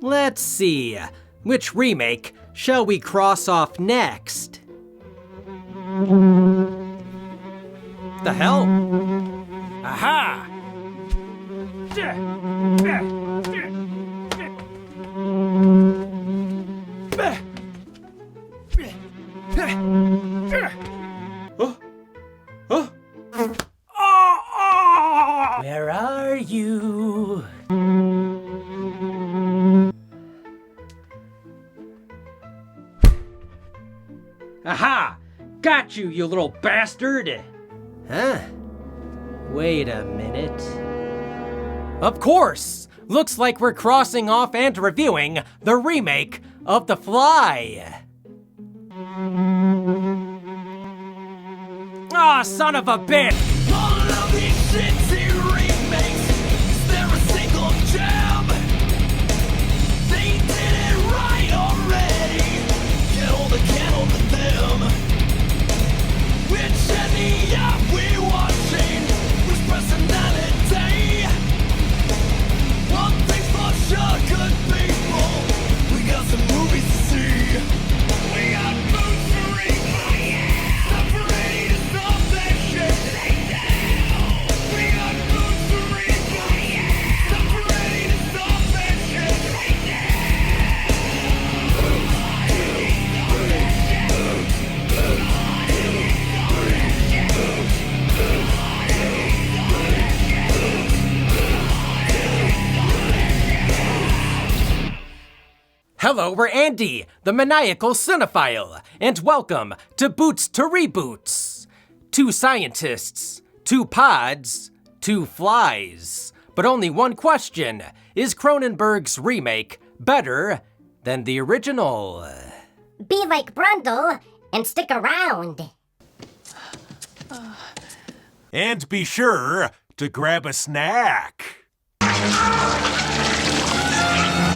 Let's see, which remake shall we cross off next? The hell? Aha! Where are you? Aha! Got you, you little bastard! Huh? Wait a minute. Of course! Looks like we're crossing off and reviewing the remake of The Fly. Aw, son of a bitch! All of these shitty remakes, is there a single gem? They did it right already. Get all the candle to them. Which any app we watching? Whose personality? One thing's for sure, good people. We got some movies to see. We got boots to read. Stop ready to stop that shit. We got boots to read. Stop ready to stop that shit. Hello, we're Andy, the Maniacal Cinephile, and welcome to Boots to Reboots. 2 scientists, 2 pods, 2 flies. But only one question, is Cronenberg's remake better than the original? Be like Brundle and stick around. And be sure to grab a snack.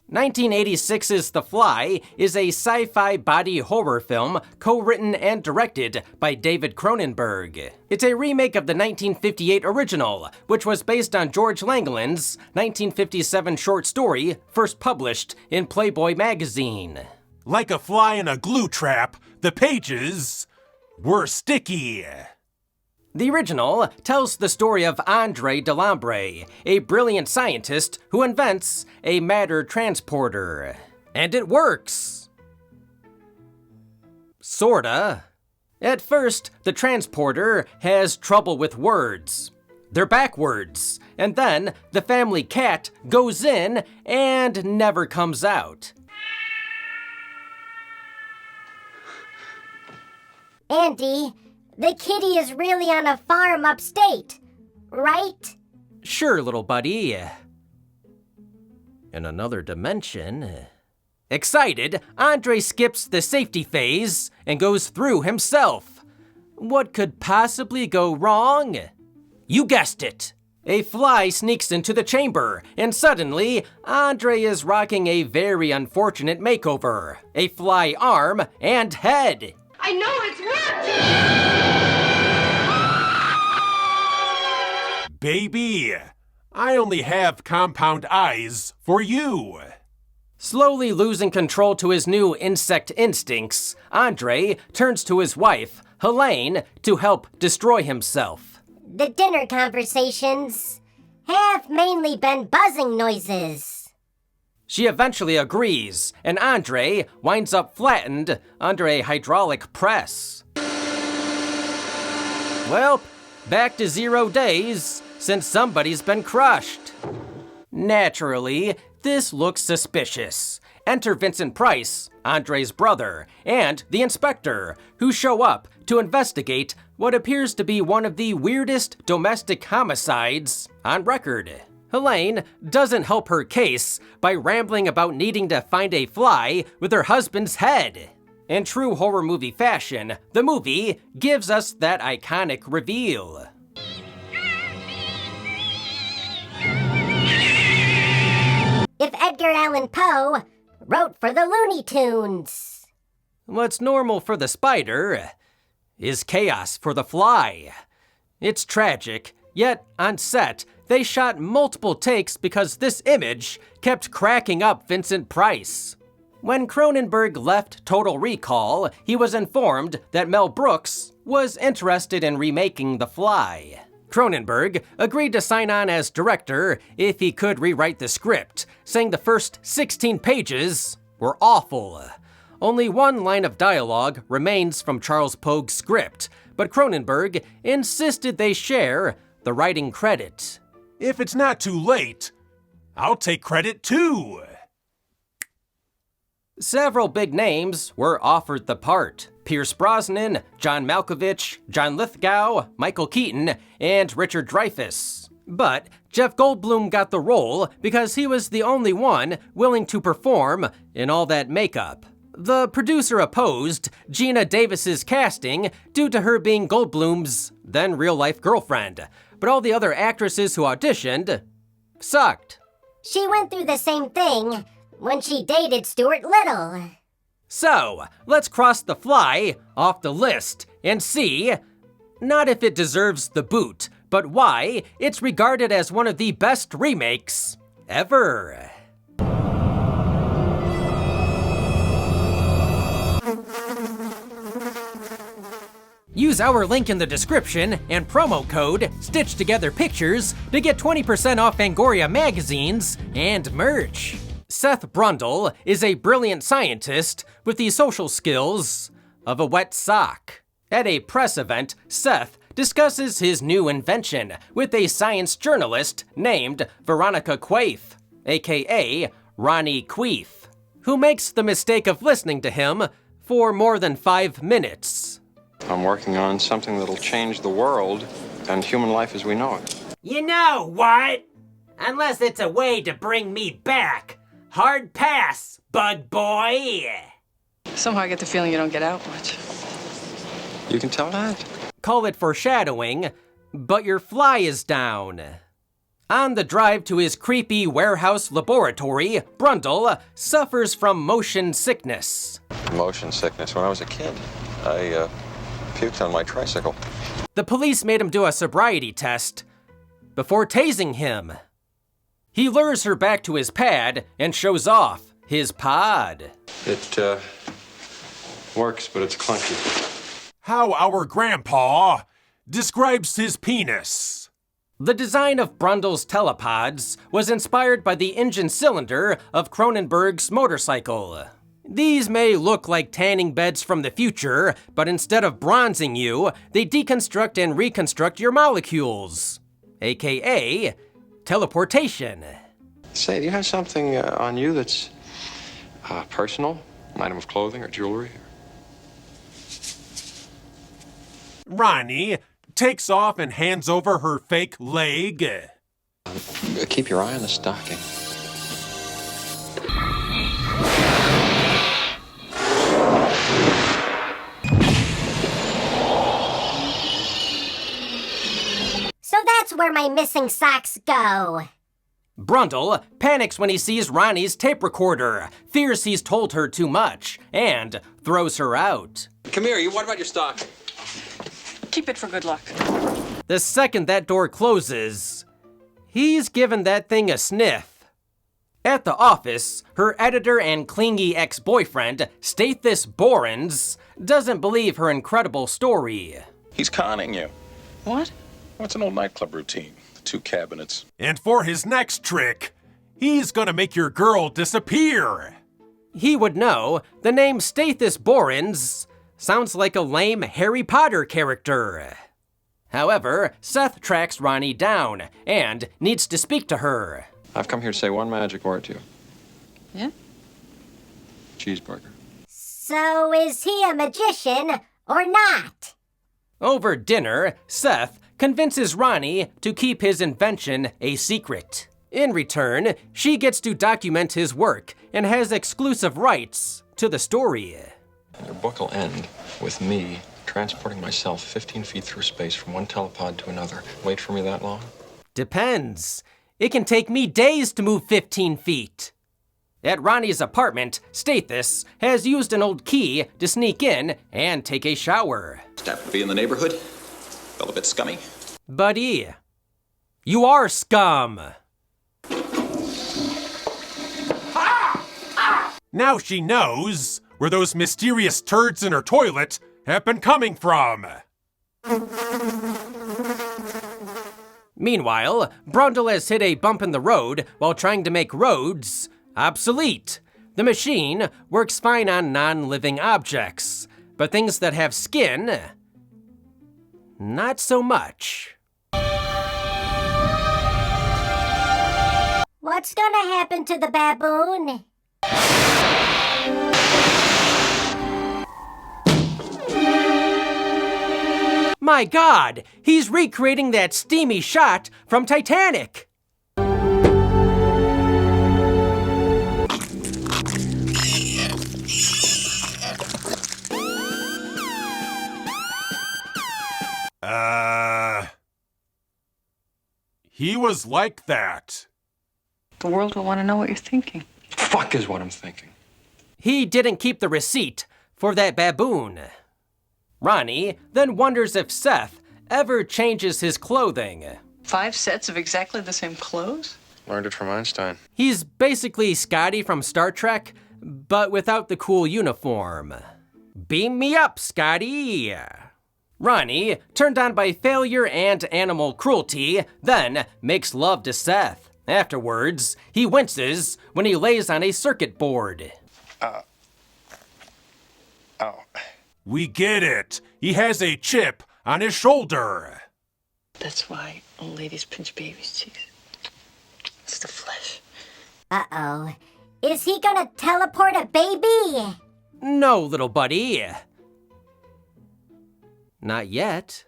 1986's The Fly is a sci-fi body horror film co-written and directed by David Cronenberg. It's a remake of the 1958 original, which was based on George Langland's 1957 short story, first published in Playboy magazine. Like a fly in a glue trap, the pages were sticky. The original tells the story of Andre Delambre, a brilliant scientist who invents a matter transporter. And it works. Sorta. At first, the transporter has trouble with words. They're backwards. And then the family cat goes in and never comes out. Andy, the kitty is really on a farm upstate, right? Sure, little buddy. In another dimension. Excited, Andre skips the safety phase and goes through himself. What could possibly go wrong? You guessed it. A fly sneaks into the chamber, and suddenly, Andre is rocking a very unfortunate makeover. A fly arm and head. I know it's working! Baby, I only have compound eyes for you. Slowly losing control to his new insect instincts, Andre turns to his wife, Helene, to help destroy himself. The dinner conversations have mainly been buzzing noises. She eventually agrees, and Andre winds up flattened under a hydraulic press. Well, back to 0 days since somebody's been crushed. Naturally, this looks suspicious. Enter Vincent Price, Andre's brother, and the inspector, who show up to investigate what appears to be one of the weirdest domestic homicides on record. Helene doesn't help her case by rambling about needing to find a fly with her husband's head. In true horror movie fashion, the movie gives us that iconic reveal. If Edgar Allan Poe wrote for the Looney Tunes. What's normal for the spider is chaos for the fly. It's tragic, yet on set, They shot multiple takes because this image kept cracking up Vincent Price. When Cronenberg left Total Recall, he was informed that Mel Brooks was interested in remaking The Fly. Cronenberg agreed to sign on as director if he could rewrite the script, saying the first 16 pages were awful. Only one line of dialogue remains from Charles Pogue's script, but Cronenberg insisted they share the writing credit. If it's not too late, I'll take credit too. Several big names were offered the part. Pierce Brosnan, John Malkovich, John Lithgow, Michael Keaton, and Richard Dreyfuss. But Jeff Goldblum got the role because he was the only one willing to perform in all that makeup. The producer opposed Geena Davis's casting due to her being Goldblum's then real-life girlfriend, but all the other actresses who auditioned sucked. She went through the same thing when she dated Stuart Little. So, let's cross The Fly off the list and see, not if it deserves the boot, but why it's regarded as one of the best remakes ever. Use our link in the description and promo code Stitch Together Pictures to get 20% off Fangoria magazines and merch. Seth Brundle is a brilliant scientist with the social skills of a wet sock. At a press event, Seth discusses his new invention with a science journalist named Veronica Quaife, aka Ronnie Queef, who makes the mistake of listening to him for more than 5 minutes. I'm working on something that'll change the world and human life as we know it. You know what? Unless it's a way to bring me back. Hard pass, bug boy. Somehow I get the feeling you don't get out much. You can tell that? Call it foreshadowing, but your fly is down. On the drive to his creepy warehouse laboratory, Brundle suffers from motion sickness. Motion sickness. When I was a kid, I puked on my tricycle. The police made him do a sobriety test before tasing him. He lures her back to his pad and shows off his pod. It works, but it's clunky. How our grandpa describes his penis. The design of Brundle's telepods was inspired by the engine cylinder of Cronenberg's motorcycle. These may look like tanning beds from the future, but instead of bronzing you, they deconstruct and reconstruct your molecules, aka teleportation. Say, do you have something on you that's personal? An item of clothing or jewelry? Ronnie takes off and hands over her fake leg. Keep your eye on the stocking. So that's where my missing socks go. Brundle panics when he sees Ronnie's tape recorder, fears he's told her too much, and throws her out. Come here, what about your stocking? Keep it for good luck. The second that door closes, he's given that thing a sniff. At the office, her editor and clingy ex-boyfriend, SETH'S Borens, doesn't believe her incredible story. He's conning you. What? Well, it's an old nightclub routine. The 2 cabinets. And for his next trick, he's gonna make your girl disappear. He would know the name SETH'S Borens sounds like a lame Harry Potter character. However, Seth tracks Ronnie down and needs to speak to her. I've come here to say one magic word to you. Yeah? Cheeseburger. So is he a magician or not? Over dinner, Seth convinces Ronnie to keep his invention a secret. In return, she gets to document his work and has exclusive rights to the story. Your book will end with me transporting myself 15 feet through space from one telepod to another. Wait for me that long? Depends. It can take me days to move 15 feet. At Ronnie's apartment, SETH'S has used an old key to sneak in and take a shower. Happen to be in the neighborhood? Felt a bit scummy. Buddy, You are scum! Now she knows where those mysterious turds in her toilet have been coming from. Meanwhile, Brundle has hit a bump in the road while trying to make roads obsolete. The machine works fine on non-living objects, but things that have skin, not so much. What's gonna happen to the baboon? My God, he's recreating that steamy shot from Titanic. He was like that. The world will want to know what you're thinking. Fuck is what I'm thinking. He didn't keep the receipt for that baboon. Ronnie then wonders if Seth ever changes his clothing. 5 sets of exactly the same clothes? Learned it from Einstein. He's basically Scotty from Star Trek, but without the cool uniform. Beam me up, Scotty! Ronnie, turned on by failure and animal cruelty, then makes love to Seth. Afterwards, he winces when he lays on a circuit board. Oh. We get it. He has a chip on his shoulder. That's why old ladies pinch babies' cheeks. It's the flesh. Uh-oh. Is he gonna teleport a baby? No, little buddy. Not yet.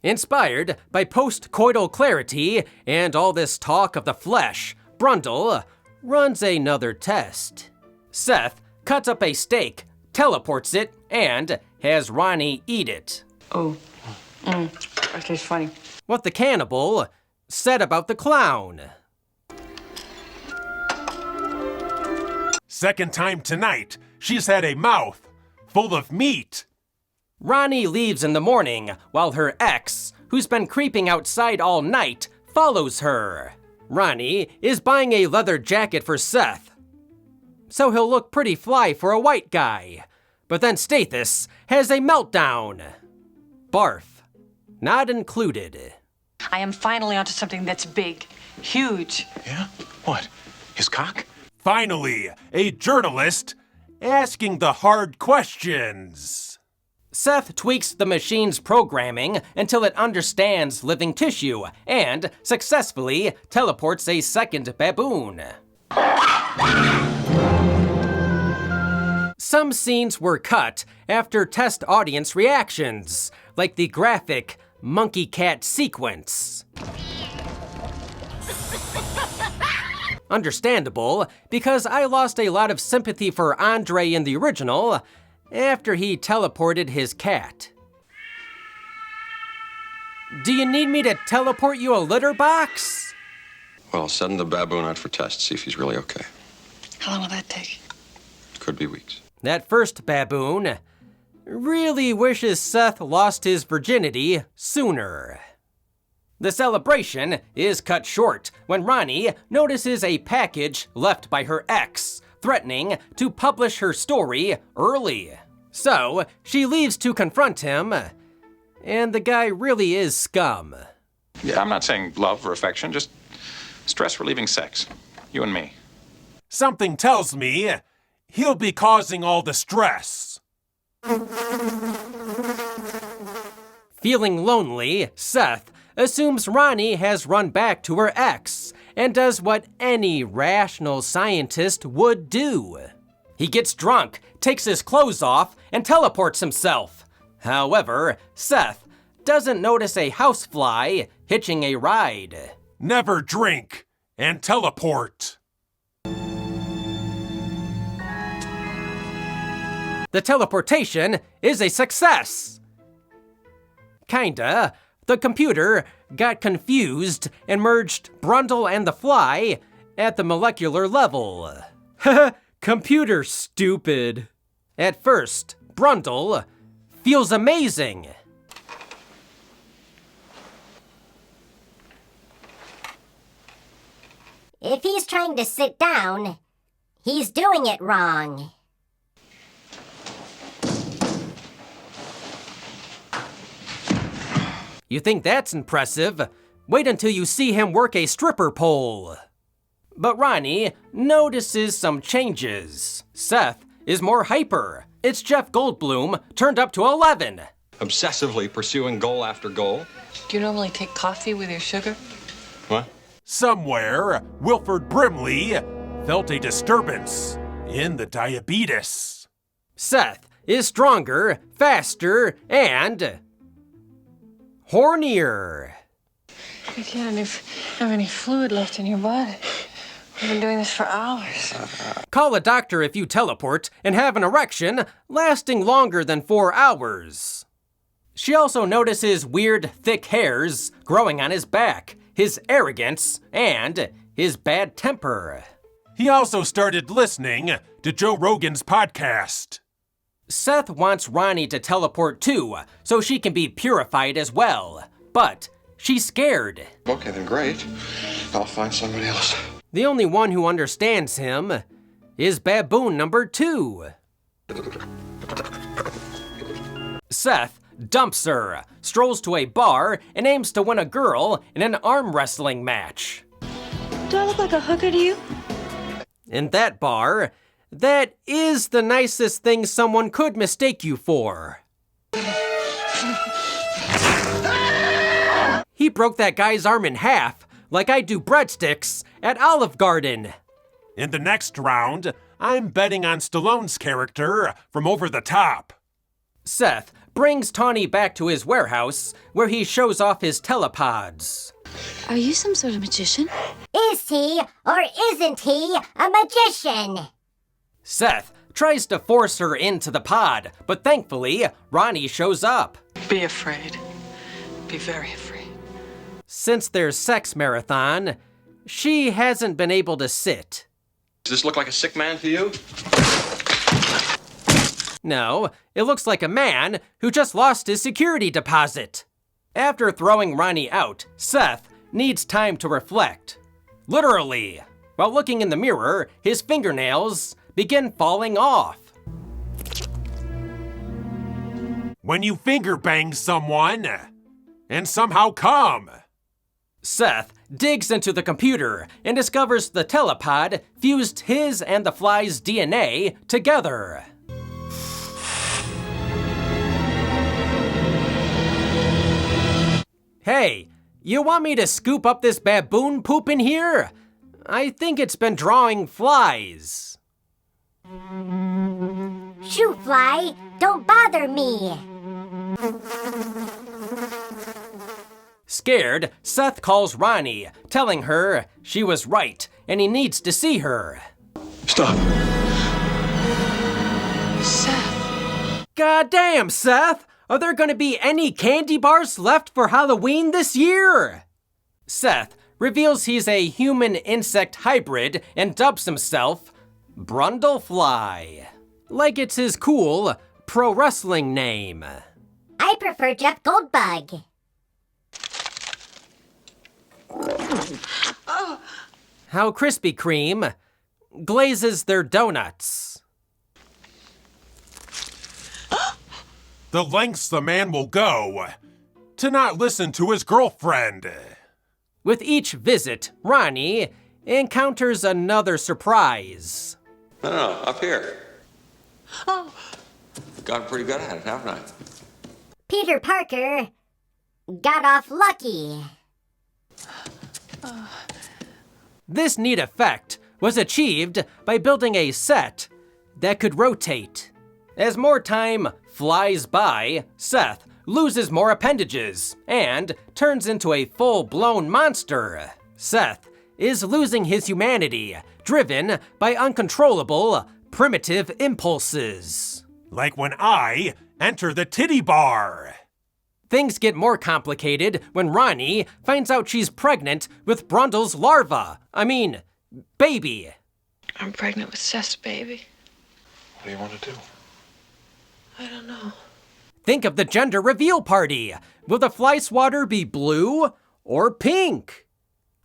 Inspired by post-coital clarity and all this talk of the flesh, Brundle runs another test. Seth cuts up a steak, teleports it, and has Ronnie eat it. Oh. That tastes funny. What the cannibal said about the clown. Second time tonight, she's had a mouth full of meat. Ronnie leaves in the morning while her ex, who's been creeping outside all night, follows her. Ronnie is buying a leather jacket for Seth, so he'll look pretty fly for a white guy. But then SETH'S has a meltdown. Barf, not included. I am finally onto something that's big, huge. Yeah? What? His cock? Finally, a journalist asking the hard questions. Seth tweaks the machine's programming until it understands living tissue and successfully teleports a second baboon. Some scenes were cut after test audience reactions, like the graphic monkey cat sequence. Understandable, because I lost a lot of sympathy for Andre in the original after he teleported his cat. Do you need me to teleport you a litter box? Well, send the baboon out for tests, see if he's really okay. How long will that take? Could be weeks. That first baboon really wishes Seth lost his virginity sooner. The celebration is cut short when Ronnie notices a package left by her ex, threatening to publish her story early. So she leaves to confront him, and the guy really is scum. Yeah, I'm not saying love or affection, just stress-relieving sex. You and me. Something tells me he'll be causing all the stress. Feeling lonely, Seth assumes Ronnie has run back to her ex and does what any rational scientist would do. He gets drunk, takes his clothes off, and teleports himself. However, Seth doesn't notice a housefly hitching a ride. Never drink and teleport. The teleportation is a success. Kinda. The computer got confused and merged Brundle and the fly at the molecular level. Computer stupid. At first, Brundle feels amazing. If he's trying to sit down, he's doing it wrong. You think that's impressive? Wait until you see him work a stripper pole. But Ronnie notices some changes. Seth is more hyper. It's Jeff Goldblum turned up to 11. Obsessively pursuing goal after goal. Do you normally take coffee with your sugar? What? Somewhere, Wilford Brimley felt a disturbance in the diabetes. Seth is stronger, faster, and hornier. You can't have any fluid left in your body. We've been doing this for hours. Call a doctor if you teleport and have an erection lasting longer than 4 hours. She also notices weird, thick hairs growing on his back, his arrogance, and his bad temper. He also started listening to Joe Rogan's podcast. Seth wants Ronnie to teleport too, so she can be purified as well. But she's scared. Okay, then great. I'll find somebody else. The only one who understands him is Baboon number 2. Seth dumps her, strolls to a bar, and aims to win a girl in an arm wrestling match. Do I look like a hooker to you? In that bar, that is the nicest thing someone could mistake you for. He broke that guy's arm in half, like I do breadsticks at Olive Garden. In the next round, I'm betting on Stallone's character from Over the Top. Seth brings Tawny back to his warehouse, where he shows off his telepods. Are you some sort of magician? Is he or isn't he a magician? Seth tries to force her into the pod, but thankfully, Ronnie shows up. Be afraid. Be very afraid. Since their sex marathon, she hasn't been able to sit. Does this look like a sick man to you? No, it looks like a man who just lost his security deposit. After throwing Ronnie out, Seth needs time to reflect. Literally. While looking in the mirror, his fingernails begin falling off. When you finger bang someone and somehow come. Seth digs into the computer and discovers the telepod fused his and the fly's DNA together. Hey, you want me to scoop up this baboon poop in here? I think it's been drawing flies. Shoo, fly, don't bother me. Scared, Seth calls Ronnie, telling her she was right and he needs to see her. Stop. Seth. Goddamn, Seth! Are there gonna be any candy bars left for Halloween this year? Seth reveals he's a human-insect hybrid and dubs himself Brundlefly. Like it's his cool pro wrestling name. I prefer Jeff Goldblum. How Krispy Kreme glazes their donuts. The lengths the man will go to not listen to his girlfriend. With each visit, Ronnie encounters another surprise. No, up here. Oh. Got pretty good at it, haven't I? Peter Parker got off lucky. This neat effect was achieved by building a set that could rotate. As more time flies by, Seth loses more appendages and turns into a full-blown monster. Seth is losing his humanity, driven by uncontrollable, primitive impulses. Like when I enter the titty bar. Things get more complicated when Ronnie finds out she's pregnant with Brundle's larva. Baby. I'm pregnant with Seth's baby. What do you want to do? I don't know. Think of the gender reveal party. Will the fly swatter be blue or pink?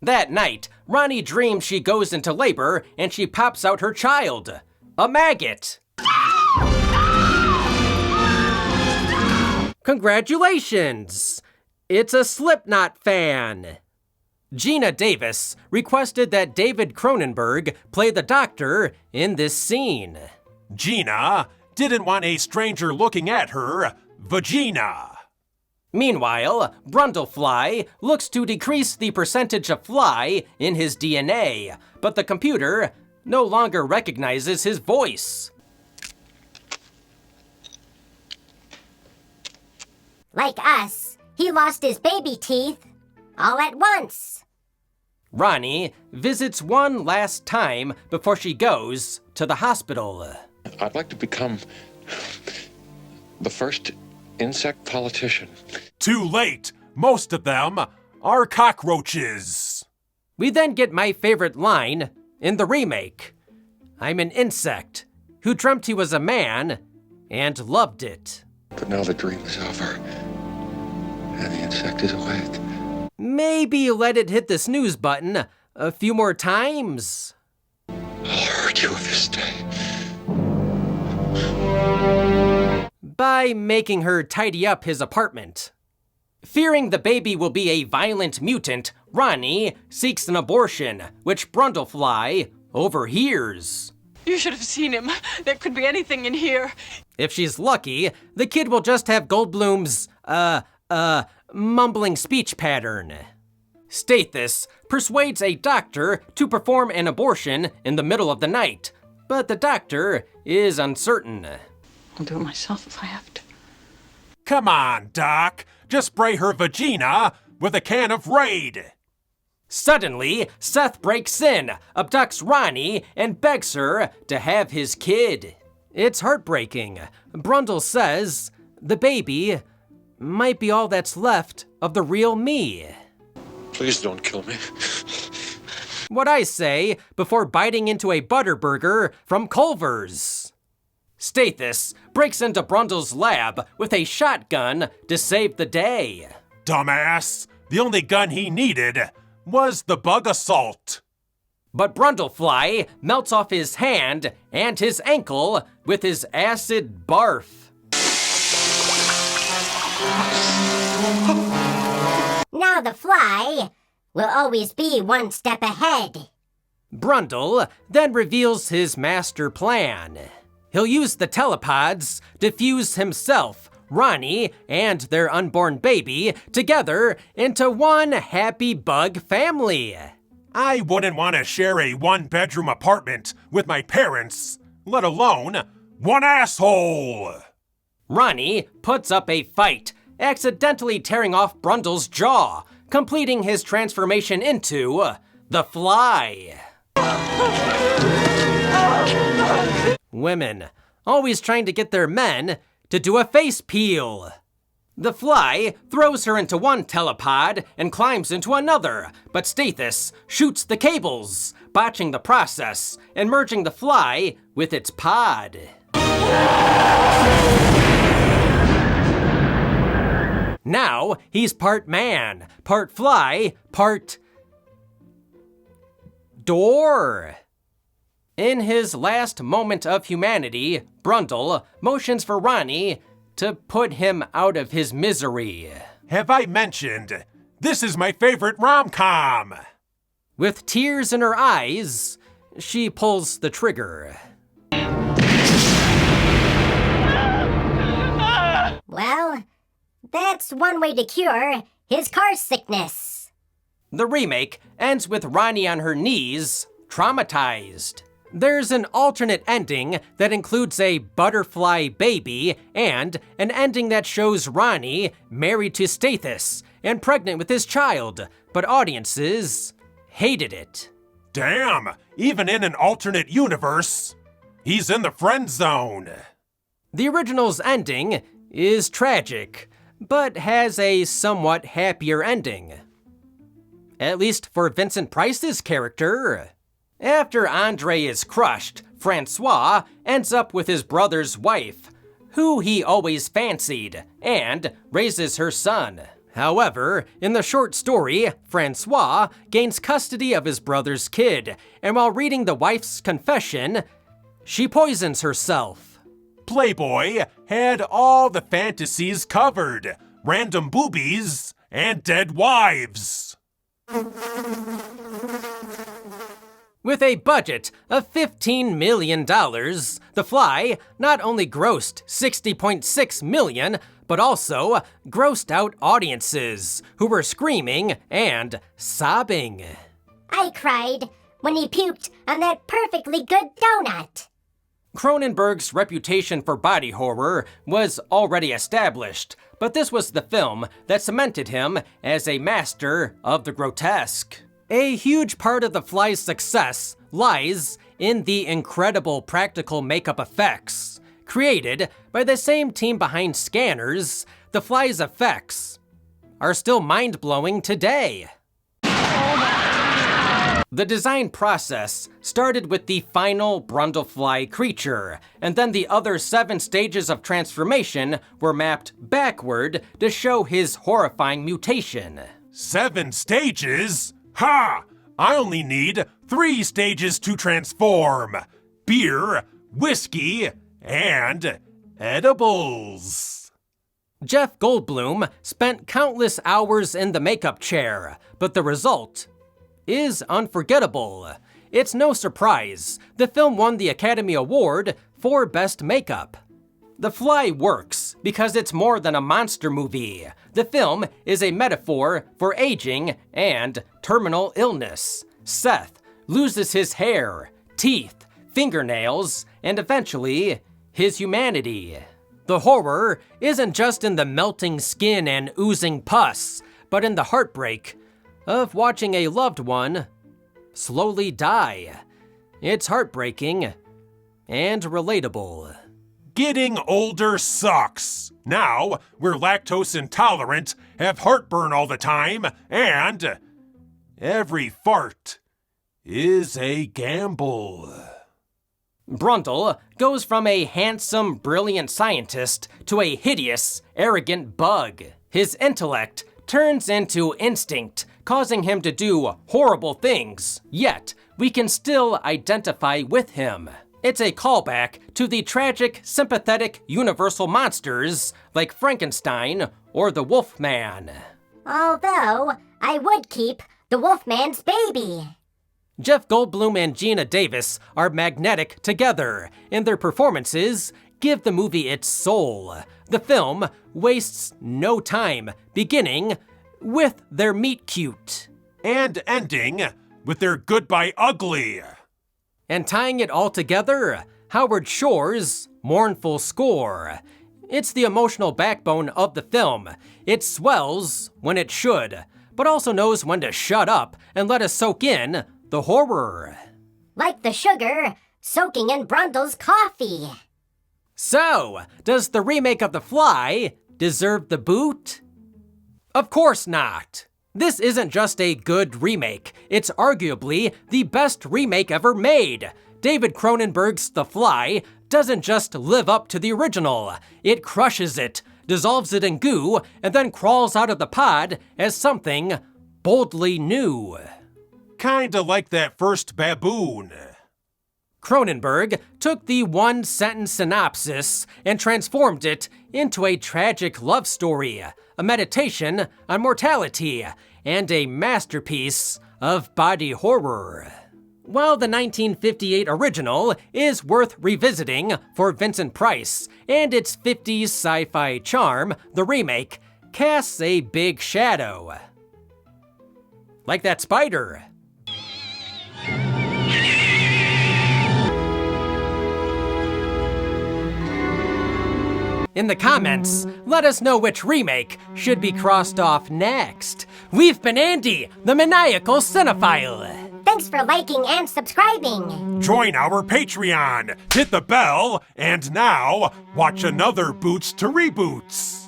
That night, Ronnie dreams she goes into labor and she pops out her child, a maggot. Congratulations! It's a Slipknot fan. Geena Davis requested that David Cronenberg play the doctor in this scene. Geena didn't want a stranger looking at her vagina. Meanwhile, Brundlefly looks to decrease the percentage of fly in his DNA, but the computer no longer recognizes his voice. Like us, he lost his baby teeth all at once. Ronnie visits one last time before she goes to the hospital. I'd like to become the first insect politician. Too late. Most of them are cockroaches. We then get my favorite line in the remake. I'm an insect who dreamt he was a man and loved it. But now the dream is over, and the insect is awake. Maybe let it hit the snooze button a few more times. I'll hurt you if you stay. By making her tidy up his apartment. Fearing the baby will be a violent mutant, Ronnie seeks an abortion, which Brundlefly overhears. You should have seen him. There could be anything in here. If she's lucky, the kid will just have Goldblum's, mumbling speech pattern. SETH'S persuades a doctor to perform an abortion in the middle of the night, but the doctor is uncertain. I'll do it myself if I have to. Come on, Doc. Just spray her vagina with a can of Raid. Suddenly, Seth breaks in, abducts Ronnie, and begs her to have his kid. It's heartbreaking. Brundle says the baby might be all that's left of the real me. Please don't kill me. What I say before biting into a Butterburger from Culver's. SETH'S breaks into Brundle's lab with a shotgun to save the day. Dumbass. The only gun he needed was the bug assault. But Brundlefly melts off his hand and his ankle with his acid barf. Now the fly will always be one step ahead. Brundle then reveals his master plan. He'll use the telepods to fuse himself, Ronnie, and their unborn baby together into one happy bug family. I wouldn't want to share a one-bedroom apartment with my parents, let alone one asshole. Ronnie puts up a fight, accidentally tearing off Brundle's jaw, completing his transformation into the Fly. Women, always trying to get their men to do a face peel. The Fly throws her into one telepod and climbs into another, but SETH'S shoots the cables, botching the process and merging the Fly with its pod. Now he's part man, part fly, part door. In his last moment of humanity, Brundle motions for Ronnie to put him out of his misery. Have I mentioned this is my favorite rom-com? With tears in her eyes, she pulls the trigger. Well, that's one way to cure his car sickness. The remake ends with Ronnie on her knees, traumatized. There's an alternate ending that includes a butterfly baby and an ending that shows Ronnie married to SETH'S and pregnant with his child, but audiences hated it. Damn, even in an alternate universe, he's in the friend zone. The original's ending is tragic, but has a somewhat happier ending. At least for Vincent Price's character. After Andre is crushed, Francois ends up with his brother's wife, who he always fancied, and raises her son. However, in the short story, Francois gains custody of his brother's kid, and while reading the wife's confession, she poisons herself. Playboy had all the fantasies covered. Random boobies and dead wives. With a budget of $15 million, The Fly not only grossed $60.6 million, but also grossed out audiences who were screaming and sobbing. I cried when he puked on that perfectly good donut. Cronenberg's reputation for body horror was already established, but this was the film that cemented him as a master of the grotesque. A huge part of The Fly's success lies in the incredible practical makeup effects. Created by the same team behind Scanners, The Fly's effects are still mind-blowing today. The design process started with the final Brundlefly creature, and then the other 7 stages of transformation were mapped backward to show his horrifying mutation. 7 stages? Ha! I only need 3 stages to transform. Beer, whiskey, and edibles. Jeff Goldblum spent countless hours in the makeup chair, but the result is unforgettable. It's no surprise the film won the Academy Award for Best Makeup. The Fly works because it's more than a monster movie. The film is a metaphor for aging and terminal illness. Seth loses his hair, teeth, fingernails, and eventually his humanity. The horror isn't just in the melting skin and oozing pus, but in the heartbreak of watching a loved one slowly die. It's heartbreaking and relatable. Getting older sucks. Now we're lactose intolerant, have heartburn all the time, and every fart is a gamble. Brundle goes from a handsome, brilliant scientist to a hideous, arrogant bug. His intellect turns into instinct, causing him to do horrible things, yet we can still identify with him. It's a callback to the tragic, sympathetic, universal monsters like Frankenstein or the Wolfman. Although, I would keep the Wolfman's baby. Jeff Goldblum and Geena Davis are magnetic together, and their performances give the movie its soul. The film wastes no time, beginning with their meet-cute. And ending with their goodbye ugly. And tying it all together, Howard Shore's mournful score. It's the emotional backbone of the film. It swells when it should, but also knows when to shut up and let us soak in the horror. Like the sugar soaking in Brundle's coffee. So, does the remake of The Fly deserve the boot? Of course not. This isn't just a good remake, it's arguably the best remake ever made. David Cronenberg's The Fly doesn't just live up to the original, it crushes it, dissolves it in goo, and then crawls out of the pod as something boldly new. Kinda like that first BABOON. Cronenberg took the one-sentence synopsis and transformed it into a tragic love story, a meditation on mortality, and a masterpiece of body horror. While the 1958 original is worth revisiting for Vincent Price and its 50s sci-fi charm, the remake casts a big shadow. Like that spider. In the comments, let us know which remake should be crossed off next. We've been Andy, the Maniacal Cinephile. Thanks for liking and subscribing. Join our Patreon, hit the bell, and now watch another Boots to Reboots.